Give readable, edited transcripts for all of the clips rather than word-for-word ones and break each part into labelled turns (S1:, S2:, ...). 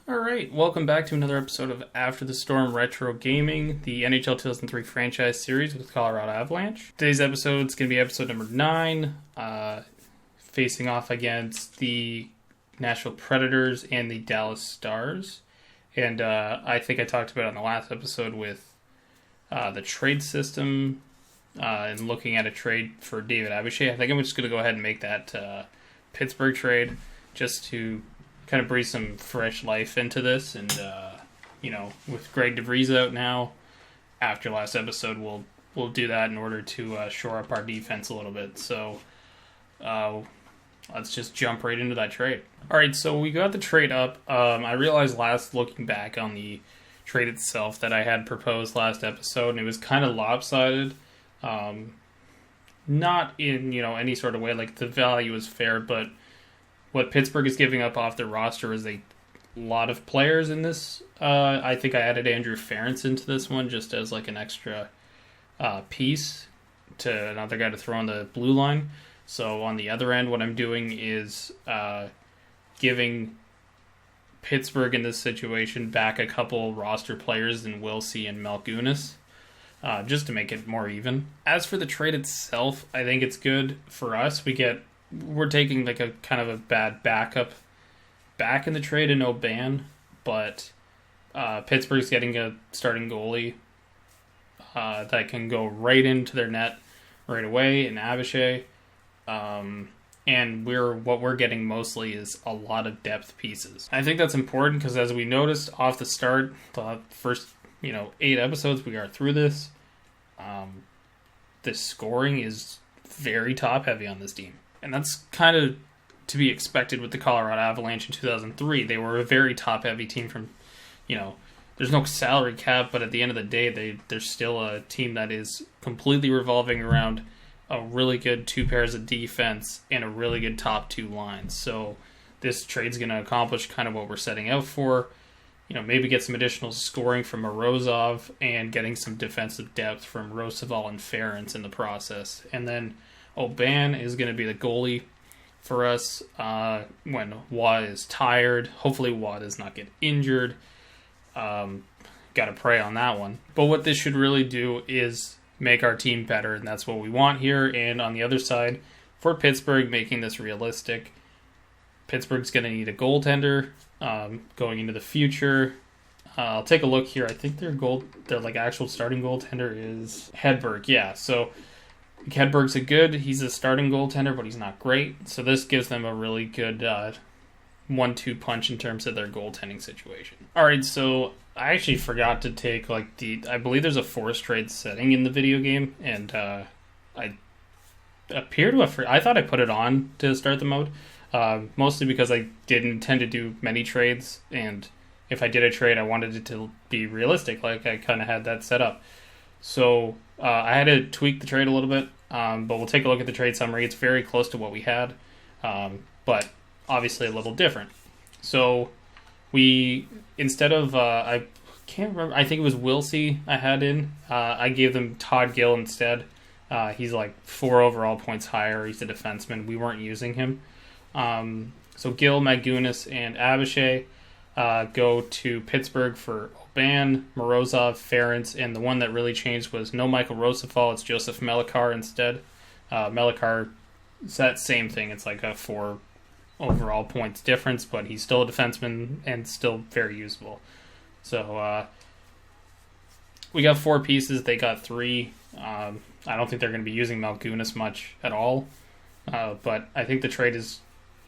S1: Alright, welcome back to another episode of After the Storm Retro Gaming, the NHL 2003 franchise series with Colorado Avalanche. Today's episode is going to be episode number 9, facing off against the Nashville Predators and the Dallas Stars. And I think I talked about it on the last episode with the trade system and looking at a trade for David Abishai. I think I'm just going to go ahead and make that Pittsburgh trade just to kind of breathe some fresh life into this, and with Greg DeVries out now, after last episode, we'll do that in order to shore up our defense a little bit. So let's just jump right into that trade. All right, so we got the trade up. I realized looking back on the trade itself that I had proposed last episode, and it was kind of lopsided. Not in any sort of way, like the value is fair, but what Pittsburgh is giving up off their roster is a lot of players in this. I think I added Andrew Ference into this one just as like an extra piece to another guy to throw on the blue line. So on the other end, what I'm doing is giving Pittsburgh in this situation back a couple roster players in Wilsey and Malgunas, just to make it more even. As for the trade itself, I think it's good for us. We're taking like a kind of a bad backup back in the trade in Oban, but Pittsburgh's getting a starting goalie that can go right into their net right away in Abishai. And what we're getting mostly is a lot of depth pieces. I think that's important because as we noticed off the start, the first 8 episodes we are through this, the scoring is very top heavy on this team. And that's kind of to be expected with the Colorado Avalanche in 2003. They were a very top-heavy team from, there's no salary cap, but at the end of the day, they're still a team that is completely revolving around a really good 2 pairs of defense and a really good top 2 lines. So this trade's going to accomplish kind of what we're setting out for. Maybe get some additional scoring from Morozov and getting some defensive depth from Roosevelt and Ference in the process. And then Oban is going to be the goalie for us when Watt is tired. Hopefully Watt does not get injured. Got to pray on that one. But what this should really do is make our team better, and that's what we want here. And on the other side, for Pittsburgh, making this realistic, Pittsburgh's going to need a goaltender going into the future. I'll take a look here. I think their actual starting goaltender is Hedberg. Yeah, so Hedberg's he's a starting goaltender, but he's not great. So this gives them a really good 1-2 punch in terms of their goaltending situation. All right, so I actually forgot to take I believe there's a force trade setting in the video game, and I appear to have. I thought I put it on to start the mode, mostly because I didn't intend to do many trades, and if I did a trade, I wanted it to be realistic. Like I kind of had that set up. So I had to tweak the trade a little bit, but we'll take a look at the trade summary. It's very close to what we had, but obviously a little different. So we, instead of, I can't remember, I think it was Wilsey I had in. I gave them Todd Gill instead. He's like 4 overall points higher. He's a defenseman. We weren't using him. So Gill, Malgunas, and Abishai go to Pittsburgh for Oban, Morozov, Ference, and the one that really changed was no Michael Roosevelt. It's Joseph Melikar instead. Melikar, it's that same thing. It's like a 4 overall points difference, but he's still a defenseman and still very usable. So we got 4 pieces. They got 3. I don't think they're going to be using Malgunas much at all, but I think the trade is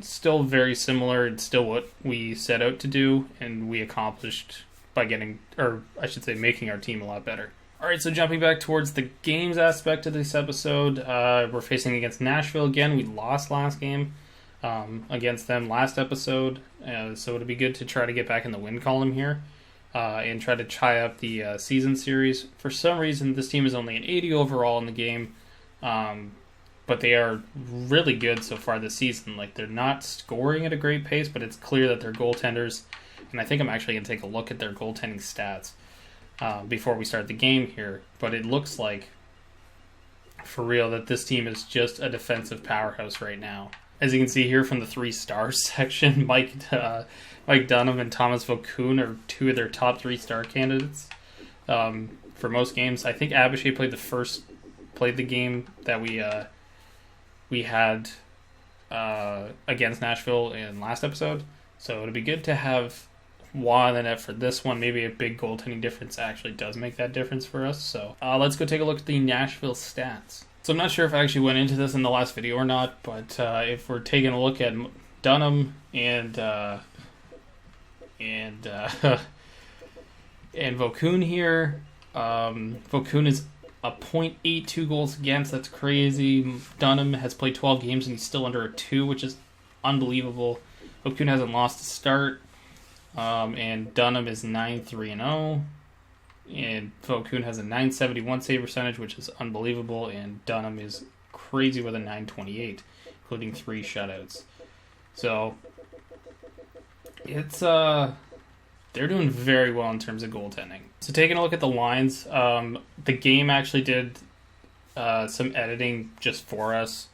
S1: still very similar. It's still what we set out to do, and we accomplished by making our team a lot better. All right, so jumping back towards the games aspect of this episode, we're facing against Nashville again. We lost last game against them last episode, so it'll be good to try to get back in the win column here and try to tie up the season series. For some reason, this team is only an 80 overall in the game, but they are really good so far this season. Like, they're not scoring at a great pace, but it's clear that they're goaltenders. And I think I'm actually going to take a look at their goaltending stats before we start the game here. But it looks like, for real, that this team is just a defensive powerhouse right now. As you can see here from the 3-star section, Mike Dunham and Thomas Vokoun are two of their top 3-star candidates for most games. I think Abishai played the game that we had against Nashville in last episode. So it'd be good to have Wah in the net for this one. Maybe a big goaltending difference actually does make that difference for us. So let's go take a look at the Nashville stats. So I'm not sure if I actually went into this in the last video or not, but if we're taking a look at Dunham and Vokoun here, Vokoun is a .82 goals against. That's crazy. Dunham has played 12 games and he's still under a 2, which is unbelievable. Vokoun hasn't lost a start, and Dunham is 9-3-0. And Vokoun has a .971 save percentage, which is unbelievable, and Dunham is crazy with a .928, including 3 shutouts. So it's they're doing very well in terms of goaltending. So taking a look at the lines, the game actually did some editing just for us.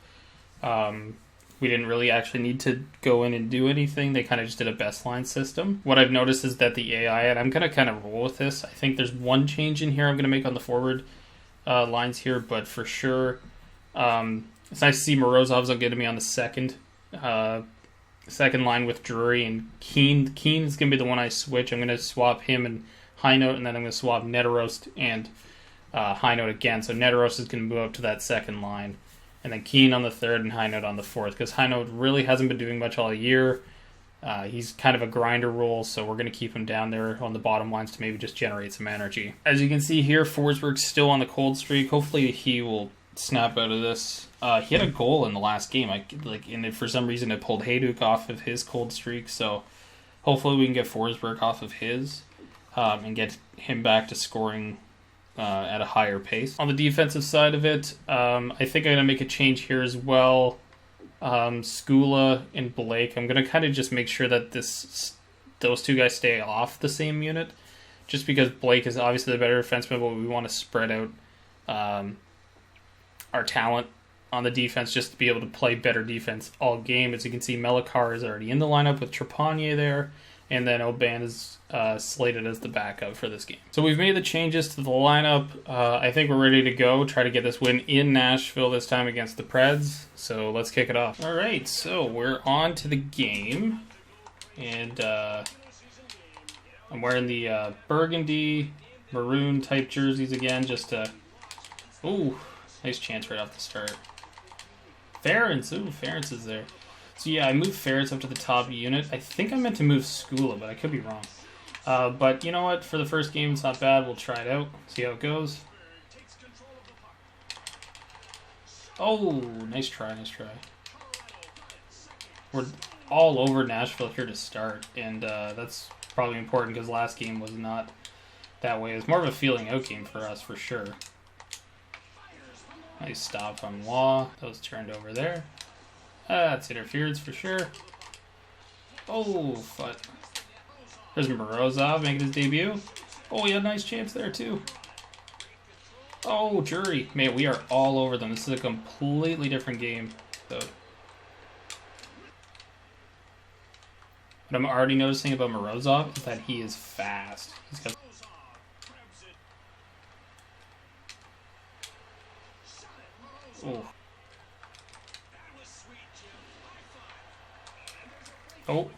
S1: We didn't really actually need to go in and do anything. They kind of just did a best line system. What I've noticed is that the AI, and I'm going to kind of roll with this. I think there's one change in here I'm going to make on the forward lines here, but for sure, it's nice to see Morozov's going to be on the second line with Drury and Keane. Keane is going to be the one I switch. I'm going to swap him and High Note, and then I'm going to swap Netarost and High Note again. So Netarost is going to move up to that second line. And then Keane on the third and High Note on the fourth, because High Note really hasn't been doing much all year. He's kind of a grinder role, so we're going to keep him down there on the bottom lines to maybe just generate some energy. As you can see here, Forsberg's still on the cold streak. Hopefully he will snap out of this. He had a goal in the last game. And for some reason it pulled Hayduk off of his cold streak, so hopefully we can get Forsberg off of his and get him back to scoring at a higher pace. On the defensive side of it, I think I'm going to make a change here as well. Skula and Blake, I'm going to kind of just make sure that those two guys stay off the same unit, just because Blake is obviously the better defenseman, but we want to spread out our talent on the defense just to be able to play better defense all game. As you can see, Melikar is already in the lineup with Trepanier there, and then Oban is slated as the backup for this game. So we've made the changes to the lineup. I think we're ready to go, try to get this win in Nashville this time against the Preds. So let's kick it off. All right, so we're on to the game. And I'm wearing the burgundy, maroon type jerseys again, just to... Ooh, nice chance right off the start. Ferentz, Ferentz is there. So yeah, I moved Ferentz up to the top unit. I think I meant to move Skula, but I could be wrong. But you know what? For the first game, it's not bad. We'll try it out, see how it goes. Oh, nice try, nice try. We're all over Nashville here to start, and that's probably important because last game was not that way. It was more of a feeling out game for us, for sure. Nice stop on Waugh. That was turned over there. That's interference for sure. Oh, fuck. There's Morozov making his debut. Oh, he had a nice chance there, too. Oh, Jury. Man, we are all over them. This is a completely different game. So. What I'm already noticing about Morozov is that he is fast. He's got... Oh. Oh.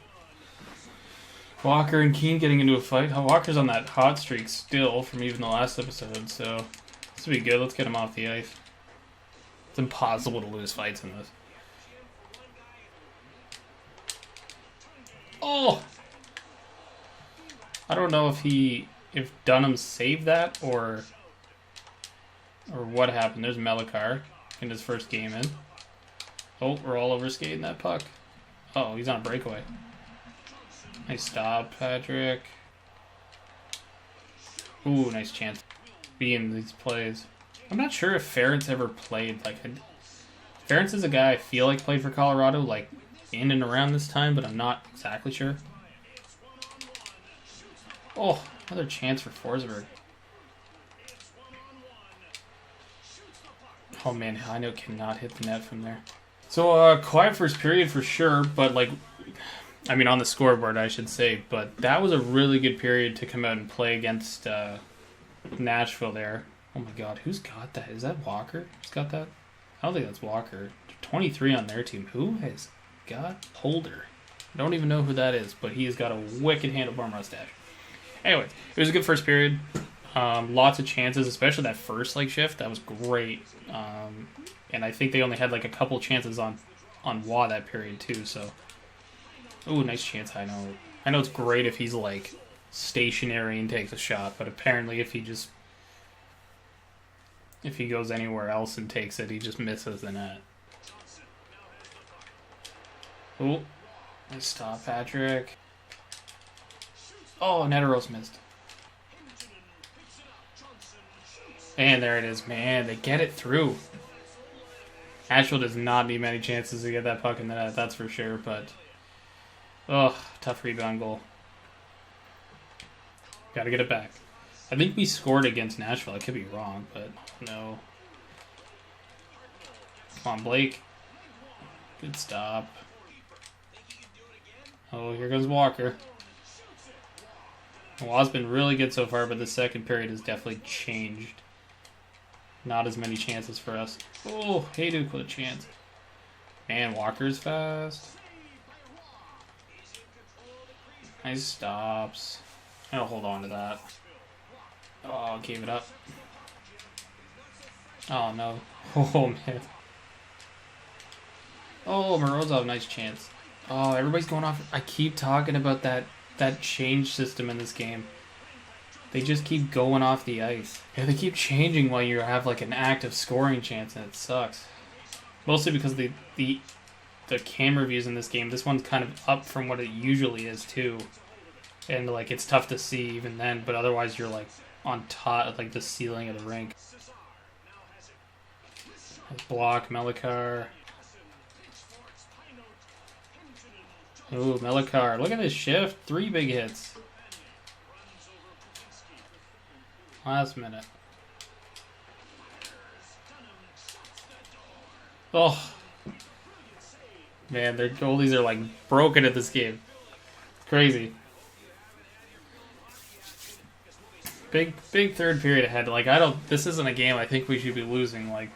S1: Walker and Keane getting into a fight. Oh, Walker's on that hot streak still from even the last episode, so this will be good. Let's get him off the ice. It's impossible to lose fights in this. Oh! I don't know if Dunham saved that or what happened. There's Melikar in his first game in. Oh, we're all over skating that puck. Oh, he's on a breakaway. Nice stop, Patrick. Ooh, nice chance. Being these plays. I'm not sure if Ferentz ever played. Ferentz is a guy I feel like played for Colorado, like in and around this time, but I'm not exactly sure. Oh, another chance for Forsberg. Oh man, Hino cannot hit the net from there. So, quiet first period for sure, but like, I mean, on the scoreboard, I should say, but that was a really good period to come out and play against Nashville there. Oh my god, who's got that? Is that Walker? Who's got that? I don't think that's Walker. 23 on their team. Who has got Holder? I don't even know who that is, but he has got a wicked handlebar mustache. Anyway, it was a good first period. Lots of chances, especially that first like shift. That was great. And I think they only had like a couple chances on Waugh that period too. So, ooh, nice chance. I know it's great if he's like stationary and takes a shot, but apparently if he goes anywhere else and takes it, he just misses the net. Ooh, nice stop, Patrick. Oh, Netteros missed. And there it is, man. They get it through. Nashville does not need many chances to get that puck in the net, that's for sure, but oh, tough rebound goal. Gotta get it back. I think we scored against Nashville. I could be wrong, but no. Come on, Blake. Good stop. Oh, here goes Walker. Waugh's been really good so far, but the second period has definitely changed. Not as many chances for us. Oh, Hayduk with a chance. Man, Walker's fast. Nice stops. I'll hold on to that. Oh, gave it up. Oh, no. Oh, man. Oh, Morozov, nice chance. Oh, everybody's going off. I keep talking about that change system in this game. They just keep going off the ice. Yeah, they keep changing while you have like an active scoring chance, and it sucks. Mostly because the camera views in this game, this one's kind of up from what it usually is too. And like it's tough to see even then, but otherwise you're like on top of like the ceiling of the rink. Block, Melikar. Ooh, Melikar. Look at this shift. 3 big hits. Last minute. Oh. Man, their goalies are like broken at this game. Crazy. Big third period ahead. Like, this isn't a game I think we should be losing. Like,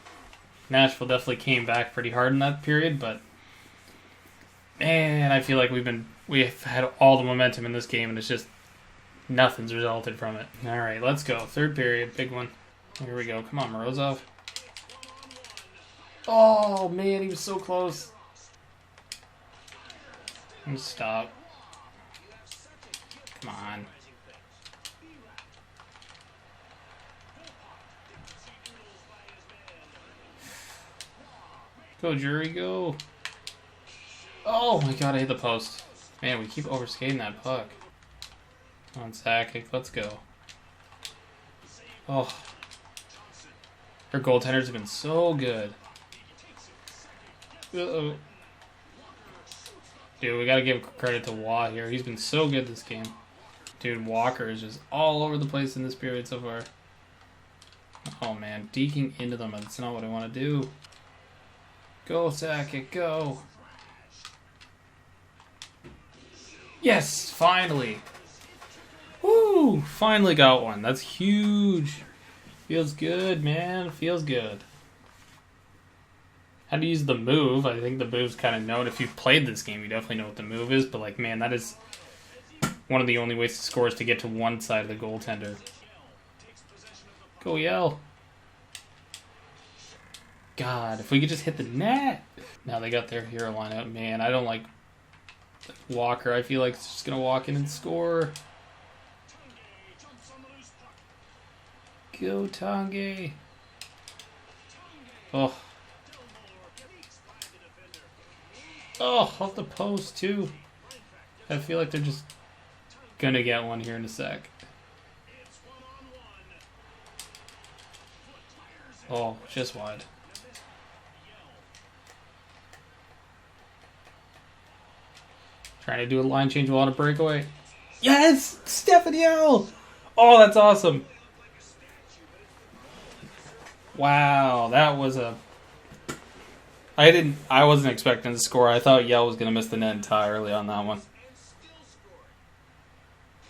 S1: Nashville definitely came back pretty hard in that period, but man, I feel like we've had all the momentum in this game, and it's just nothing's resulted from it. All right, let's go. Third period, big one. Here we go. Come on, Morozov. Oh man, he was so close. Stop. Come on. Go, Jury, go. Oh my god, I hit the post. Man, we keep overskating that puck. Come on, Sakic, let's go. Oh. Our goaltenders have been so good. Uh-oh. Dude, we gotta give credit to Waugh here. He's been so good this game. Dude, Walker is just all over the place in this period so far. Oh man, deking into them. That's not what I want to do. Go, Sakic, go. Yes, finally. Woo, finally got one. That's huge. Feels good, man. Feels good. How to use the move. I think the move's kind of known. If you've played this game, you definitely know what the move is. But, like, man, that is one of the only ways to score is to get to one side of the goaltender. Go, Yell. God, if we could just hit the net. Now they got their hero lineup. Man, I don't like Walker. I feel like it's just going to walk in and score. Go, Tanguay. Oh. Oh, off the post, too. I feel like they're just going to get one here in a sec. Oh, just wide. Trying to do a line change while on a breakaway. Yes! Stephanie L! Oh, that's awesome. Wow, that was a I wasn't expecting to score. I thought Yell was going to miss the net entirely on that one.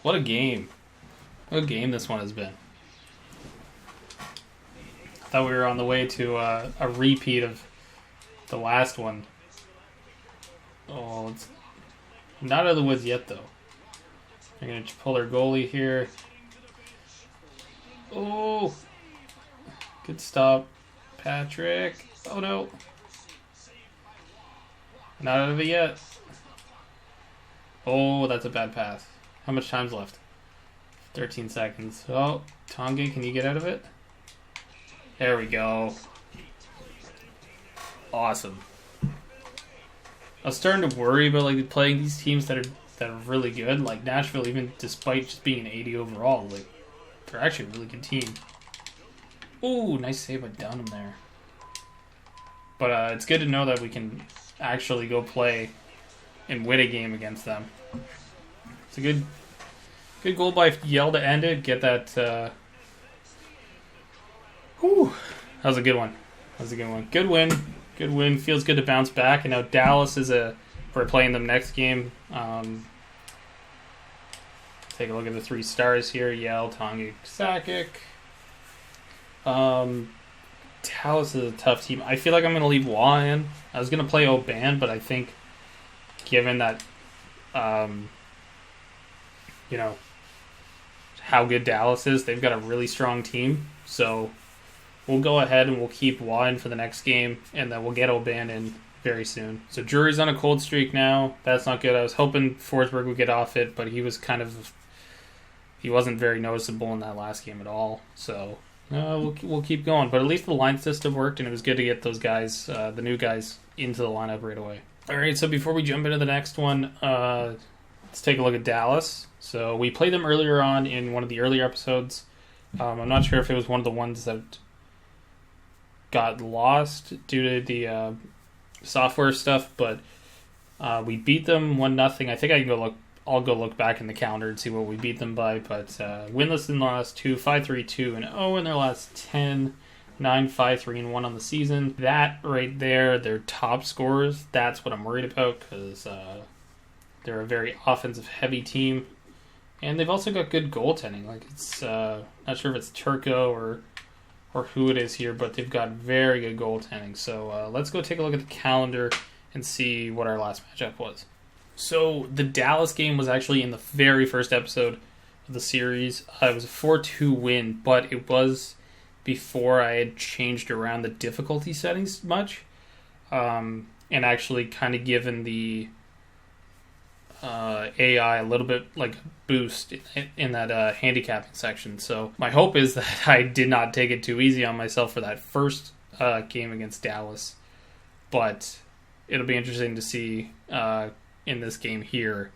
S1: What a game. What a game this one has been. I thought we were on the way to a repeat of the last one. Oh, it's not out of the woods yet, though. They're going to pull their goalie here. Oh! Good stop, Patrick. Oh, no. Not out of it yet. Oh, that's a bad pass. How much time's left? 13 seconds. Oh, Tonga, can you get out of it? There we go. Awesome. I was starting to worry about like playing these teams that are really good, like Nashville. Even despite just being an 80 overall, like they're actually a really good team. Ooh, nice save by Dunham there. But it's good to know that we can actually go play and win a game against them. It's a good goal by Yell to end it. Get that. Whew. That was a good one. Good win. Good win. Feels good to bounce back. And now Dallas we're playing them next game. Take a look at the 3 stars here. Yell, Tonga, Sakic. Dallas is a tough team. I feel like I'm going to leave Wah in. I was going to play Oban, but I think given that, how good Dallas is, they've got a really strong team. So we'll go ahead and we'll keep Wah in for the next game, and then we'll get Oban in very soon. So Drury's on a cold streak now. That's not good. I was hoping Forsberg would get off it, but he wasn't very noticeable in that last game at all. So we'll keep going. But at least the line system worked, and it was good to get those guys, the new guys, into the lineup right away. All right, so before we jump into the next one, let's take a look at Dallas. So we played them earlier on in one of the earlier episodes. I'm not sure if it was one of the ones that got lost due to the software stuff, but we beat them 1-0. I think I'll go look back in the calendar and see what we beat them by. But winless in the last 2, 5-3-2 and 0 in their last 10, 9-5-3-1 on the season. That right there, their top scorers. That's what I'm worried about because they're a very offensive heavy team, and they've also got good goaltending. Like it's not sure if it's Turco or who it is here, but they've got very good goaltending. So let's go take a look at the calendar and see what our last matchup was. So the Dallas game was actually in the very first episode of the series. It was a 4-2 win, but it was before I had changed around the difficulty settings much, and actually kind of given the AI a little bit like a boost in that handicapping section. So my hope is that I did not take it too easy on myself for that first game against Dallas, but it'll be interesting to see in this game here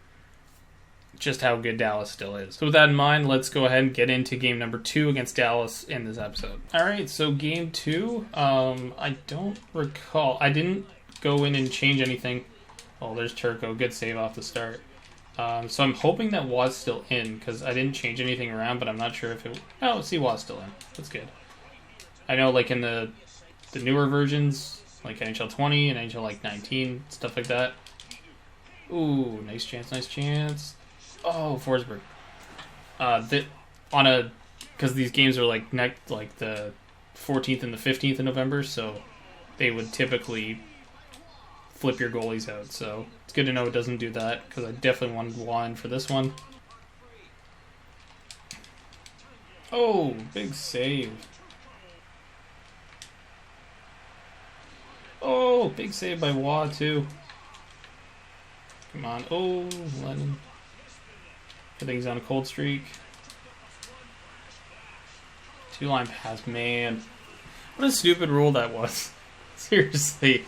S1: just how good Dallas still is. So with that in mind, let's go ahead and get into game number 2 against Dallas in this episode. Alright, so game 2, I don't recall. I didn't go in and change anything. Oh, there's Turco. Good save off the start. So I'm hoping that Wah's still in because I didn't change anything around, but I'm not sure if it... Oh, see, Wah's still in. That's good. I know like in the newer versions, like NHL 20 and NHL like 19, stuff like that. Ooh, nice chance. Oh, Forsberg. Because these games are like the 14th and the 15th of November, so they would typically flip your goalies out. So it's good to know it doesn't do that because I definitely wanted one for this one. Oh, big save. Oh, big save by Wah too. Come on. Oh, Lennon. I think he's on a cold streak. 2-line pass, man. What a stupid rule that was. Seriously.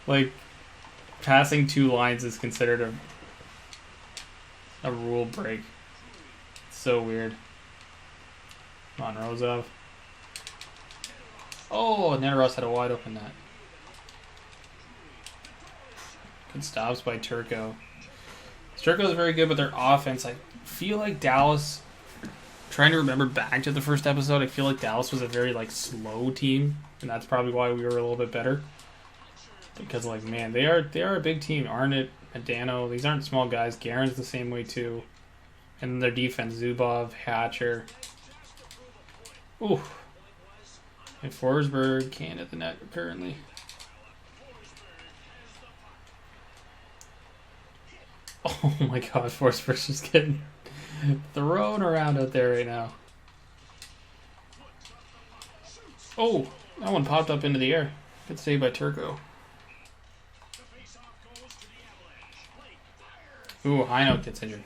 S1: Like, passing 2 lines is considered a rule break. It's so weird. Come on, Rozov. Oh, Neteros had a wide open net. Good stops by Turco. Turco is very good with their offense. I feel like Dallas, trying to remember back to the first episode, I feel like Dallas was a very slow team, and that's probably why we were a little bit better. Because, like, man, they are a big team. Arnott, Adano, these aren't small guys. Guerin's the same way, too. And then their defense, Zubov, Hatcher. Ooh. And Forsberg can't hit the net currently. Oh my god, Forsberg's just getting thrown around out there right now. Oh, that one popped up into the air. Good save by Turco. Ooh, Heinold gets injured.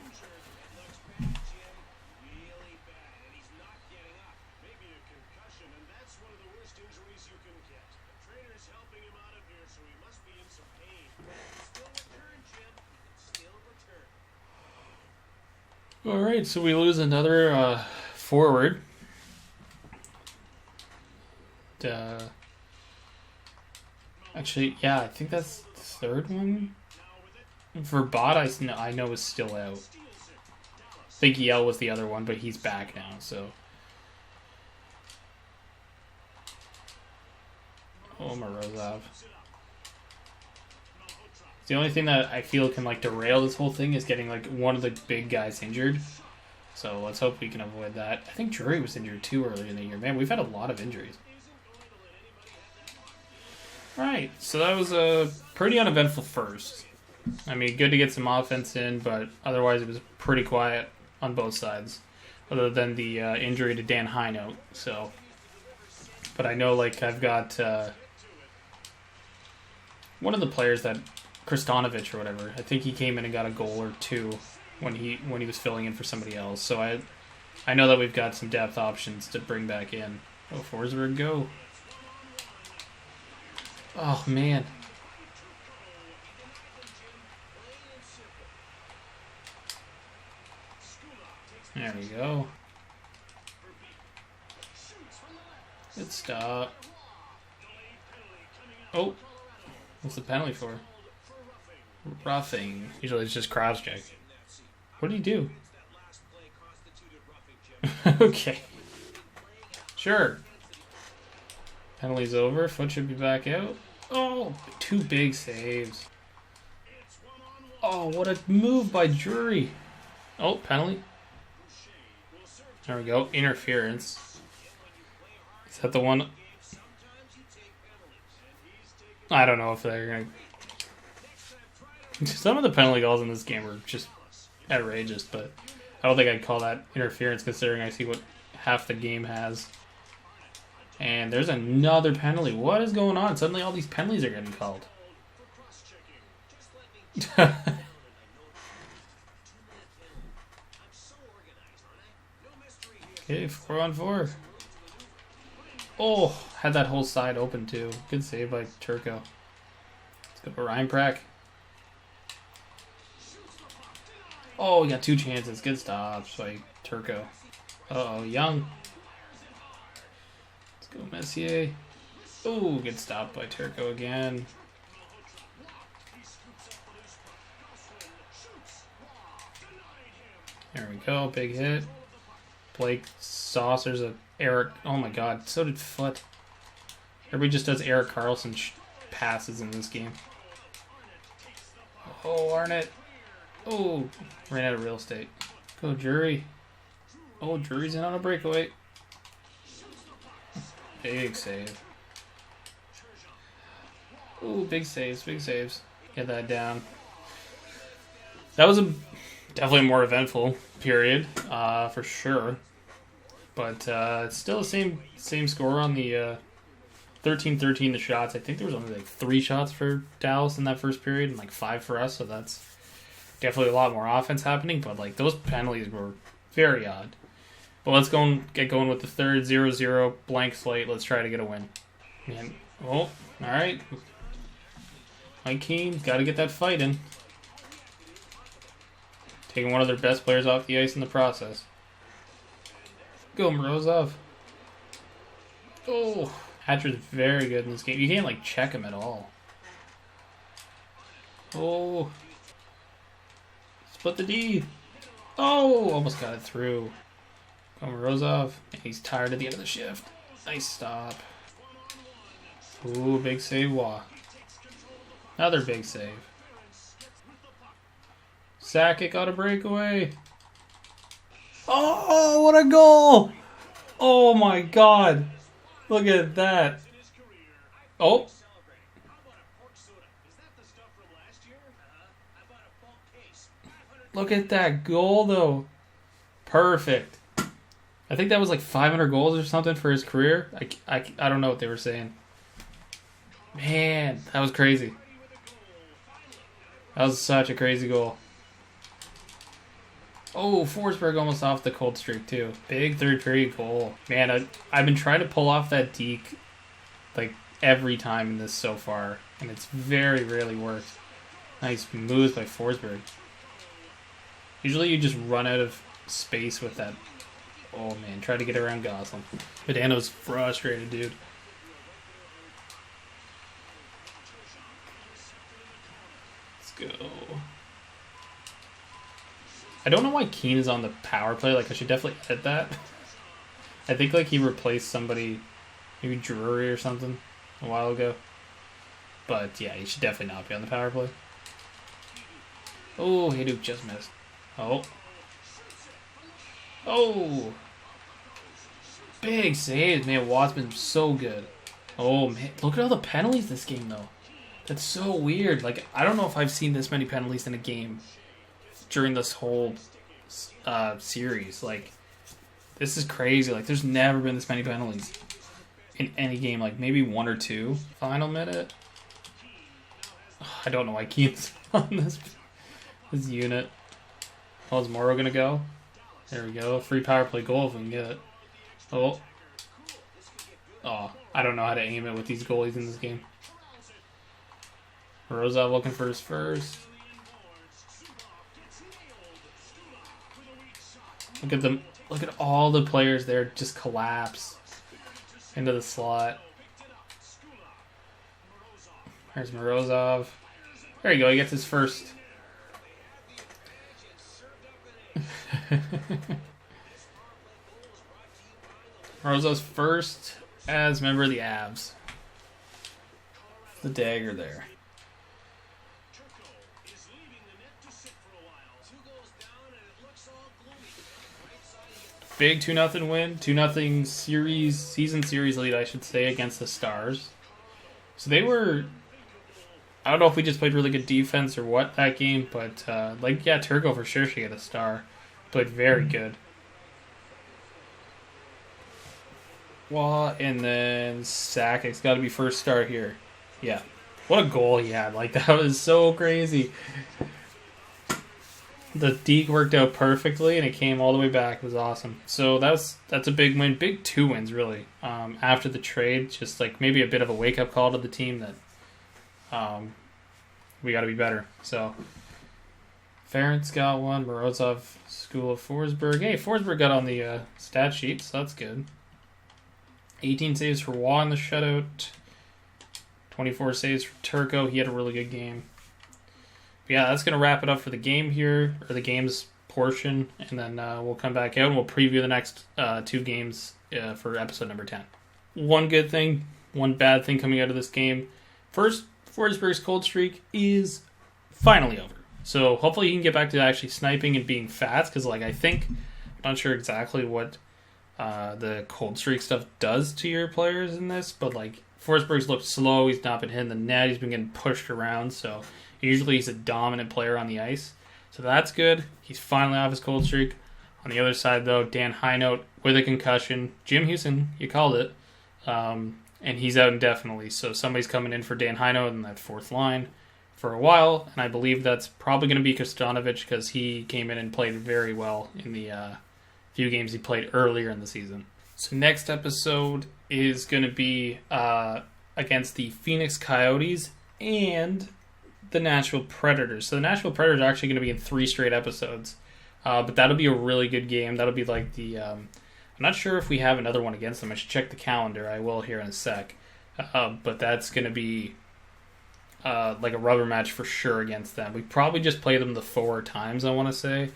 S1: Alright, so we lose another forward. Actually, yeah, I think that's the third one. For Bot, I know is still out. I think Yell was the other one, but he's back now, so. Oh, Morozov. The only thing that I feel can like derail this whole thing is getting like one of the big guys injured. So let's hope we can avoid that. I think Drury was injured too earlier in the year. Man, we've had a lot of injuries. Alright, so that was a pretty uneventful first. I mean, good to get some offense in, but otherwise it was pretty quiet on both sides. Other than the injury to Dan Heinold. So, but I know like I've got one of the players that Kristanovich or whatever. I think he came in and got a goal or two when he was filling in for somebody else. So I know that we've got some depth options to bring back in. Oh, Forsberg, go. Oh, man. There we go. Good stop. Oh. What's the penalty for? Roughing. Usually it's just crouch check. What did he do? Okay. Sure. Penalty's over. Foot should be back out. Oh, two big saves. Oh, what a move by Drury. Oh, penalty. There we go. Interference. Is that the one? I don't know if they're going to... Some of the penalty calls in this game are just outrageous, but I don't think I'd call that interference considering I see what half the game has. And there's another penalty. What is going on? Suddenly all these penalties are getting called. Okay, 4-on-4. Oh, had that whole side open too. Good save by Turco. Let's go to Ryan Prack. Oh, we got two chances. Good stops by Turco. Uh-oh, Young. Let's go Messier. Oh, good stop by Turco again. There we go, big hit. Blake saucers a Eric. Oh my god, so did Foot. Everybody just does Eric Carlson passes in this game. Oh, Arnott. Oh, ran out of real estate. Go Drury. Oh, Drury's in on a breakaway. Big save. Oh, big saves, big saves. Get that down. That was definitely a more eventful period, for sure. But it's still the same score on the 13-13 the shots. I think there was only like 3 shots for Dallas in that first period and like 5 for us, so that's definitely a lot more offense happening, but like those penalties were very odd. But let's go and get going with the third 0-0 blank slate. Let's try to get a win. And, oh, alright. Mike Keane, got to get that fight in. Taking one of their best players off the ice in the process. Go, Morozov. Oh, Hatcher's very good in this game. You can't, like, check him at all. Oh. Split the D. Oh, almost got it through. Go, Morozov. He's tired at the end of the shift. Nice stop. Ooh, big save, Wah. Another big save. Sakic got a breakaway. Oh, what a goal! Oh my god. Look at that. Oh. Look at that goal, though. Perfect. I think that was like 500 goals or something for his career. I don't know what they were saying. Man, that was crazy. That was such a crazy goal. Oh, Forsberg almost off the cold streak, too. Big third period goal. Man, I've been trying to pull off that deke like every time in this so far, and it's very rarely worked. Nice moves by Forsberg. Usually you just run out of space with that. Oh man, try to get around Gosselin. Vidano's frustrated, dude. Let's go. I don't know why Keane is on the power play. Like, I should definitely edit that. I think like he replaced somebody, maybe Drury or something, a while ago. But yeah, he should definitely not be on the power play. Oh, Hayduk just missed. Oh. Oh. Big saves, man. Watt's been so good. Oh, man. Look at all the penalties this game, though. That's so weird. Like, I don't know if I've seen this many penalties in a game during this whole series. Like, this is crazy. Like, there's never been this many penalties in any game. Like, maybe one or two. Final minute. I don't know why Keane's on this unit. Oh, is Morrow going to go? There we go. Free power play goal if we can get it. Oh. Oh, I don't know how to aim it with these goalies in this game. Morozov looking for his first. Look at them. Look at all the players there just collapse into the slot. There's Morozov. There you go. He gets his first. Morozov's first as member of the Avs. The dagger there. Big 2-0 win. 2-0 season series lead, I should say, against the Stars. So they were... I don't know if we just played really good defense or what that game, but Turco for sure should get a star. Played very good. Well, and then Sakic's got to be first star here. Yeah. What a goal he had. Like, that was so crazy. The deke worked out perfectly, and it came all the way back. It was awesome. So that's a big win. Big 2 wins, really. After the trade, just like maybe a bit of a wake-up call to the team that we got to be better. So Ferentz got one. Morozov, School of Forsberg. Hey, Forsberg got on the stat sheet, so that's good. 18 saves for Waugh in the shutout. 24 saves for Turco. He had a really good game. But yeah, that's going to wrap it up for the game here, or the games portion, and then we'll come back out and we'll preview the next 2 games for episode number 10. One good thing, one bad thing coming out of this game. First, Forsberg's cold streak is finally over. So hopefully he can get back to actually sniping and being fast, because like I think, I'm not sure exactly what the cold streak stuff does to your players in this, but like Forsberg's looked slow, he's not been hitting the net, he's been getting pushed around, so usually he's a dominant player on the ice. So that's good. He's finally off his cold streak. On the other side, though, Dan Highnote with a concussion. Jim Houston, you called it. And he's out indefinitely. So somebody's coming in for Dan Highnote in that fourth line for a while. And I believe that's probably going to be Kostanovic, because he came in and played very well in the few games he played earlier in the season. So next episode is going to be against the Phoenix Coyotes and the Nashville Predators. So the Nashville Predators are actually going to be in 3 straight episodes. But that'll be a really good game. That'll be like the... I'm not sure if we have another one against them. I should check the calendar. I will here in a sec. But that's going to be like a rubber match for sure against them. We probably just play them the 4 times, I want to say.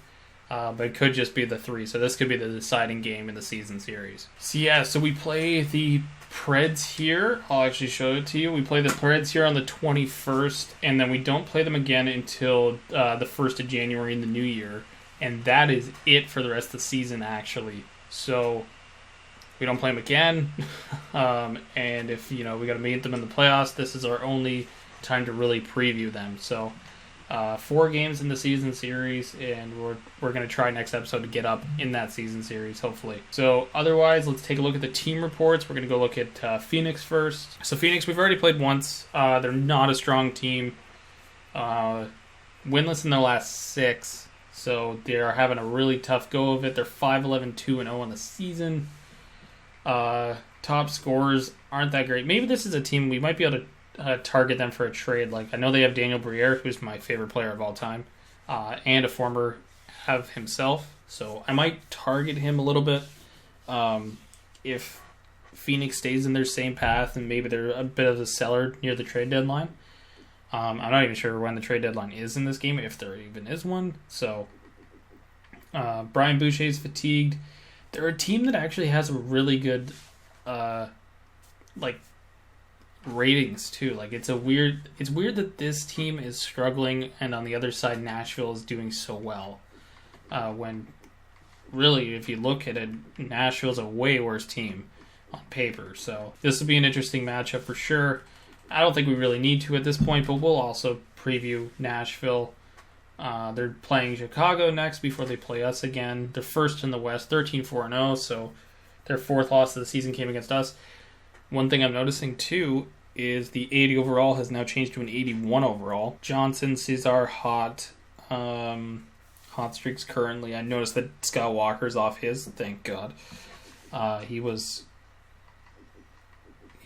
S1: But it could just be the 3. So this could be the deciding game in the season series. So yeah, so we play the Preds here. I'll actually show it to you. We play the Preds here on the 21st, and then we don't play them again until the 1st of January in the new year. And that is it for the rest of the season, actually. So we don't play them again. And if, we got to meet them in the playoffs, this is our only time to really preview them. So 4 games in the season series, and we're going to try next episode to get up in that season series, hopefully. So otherwise, let's take a look at the team reports. We're going to go look at Phoenix first. So Phoenix, we've already played once. They're not a strong team. Winless in their last 6, so they're having a really tough go of it. They're 5-11, 2-0 in the season. Top scorers aren't that great. Maybe this is a team we might be able to target them for a trade. Like, I know they have Daniel Briere, who's my favorite player of all time, and a former Av himself, so I might target him a little bit. If Phoenix stays in their same path and maybe they're a bit of a seller near the trade deadline. I'm not even sure when the trade deadline is in this game, if there even is one. So Brian Boucher's fatigued. They're a team that actually has a really good ratings too. Like, it's weird that this team is struggling and on the other side Nashville is doing so well. When really, if you look at it, Nashville's a way worse team on paper. So this will be an interesting matchup for sure. I don't think we really need to at this point, but we'll also preview Nashville. They're playing Chicago next before they play us again. They're first in the West, 13-4-0, so their 4th loss of the season came against us. One thing I'm noticing, too, is the 80 overall has now changed to an 81 overall. Johnson, Cesar, Hot streaks currently. I noticed that Scott Walker's off his, thank God. He was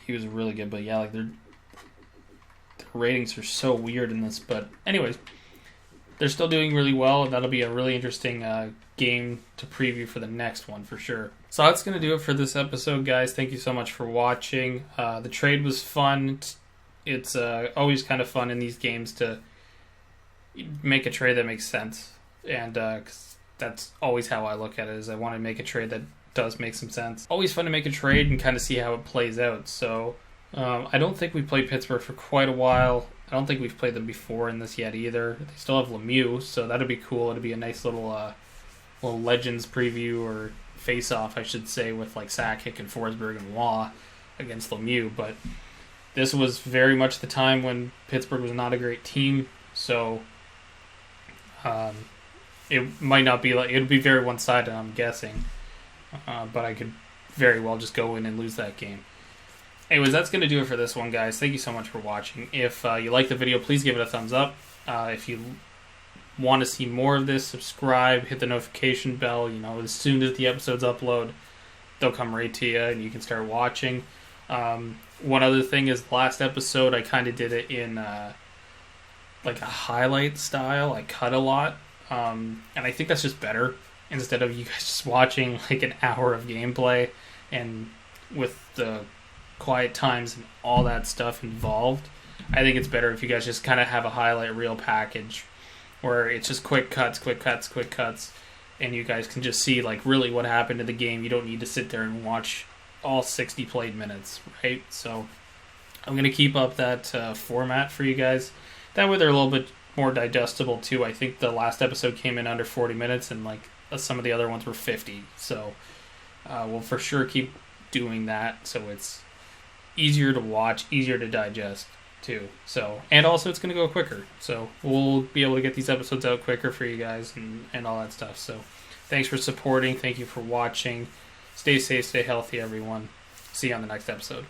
S1: really good, but yeah, like their ratings are so weird in this. But anyways, they're still doing really well. That'll be a really interesting game to preview for the next one for sure. So that's going to do it for this episode, guys. Thank you so much for watching. The trade was fun. It's always kind of fun in these games to make a trade that makes sense. And 'cause that's always how I look at it, is I want to make a trade that does make some sense. Always fun to make a trade and kind of see how it plays out. So I don't think we played Pittsburgh for quite a while. I don't think we've played them before in this yet either. They still have Lemieux, so that'll be cool. It'll be a nice little Legends preview, or face-off, I should say, with like Sakic and Forsberg and Waugh against Lemieux. But this was very much the time when Pittsburgh was not a great team, so it might not be like, it'll be very one-sided, I'm guessing. But I could very well just go in and lose that game. Anyways, that's going to do it for this one, guys. Thank you so much for watching. If you like the video, please give it a thumbs up. If you want to see more of this, subscribe, hit the notification bell. As soon as the episodes upload, they'll come right to you and you can start watching. One other thing is, last episode I kind of did it in like a highlight style. I cut a lot, and I think that's just better, instead of you guys just watching like an hour of gameplay and with the quiet times and all that stuff involved. I think it's better if you guys just kind of have a highlight reel package where it's just quick cuts, and you guys can just see like really what happened in the game. You don't need to sit there and watch all 60 played minutes, right? So I'm going to keep up that format for you guys. That way they're a little bit more digestible too. I think the last episode came in under 40 minutes, and like some of the other ones were 50. So we'll for sure keep doing that, so it's easier to watch, easier to digest too. So, and also it's going to go quicker, so we'll be able to get these episodes out quicker for you guys and all that stuff. So thanks for supporting, thank you for watching. Stay safe, stay healthy, everyone. See you on the next episode.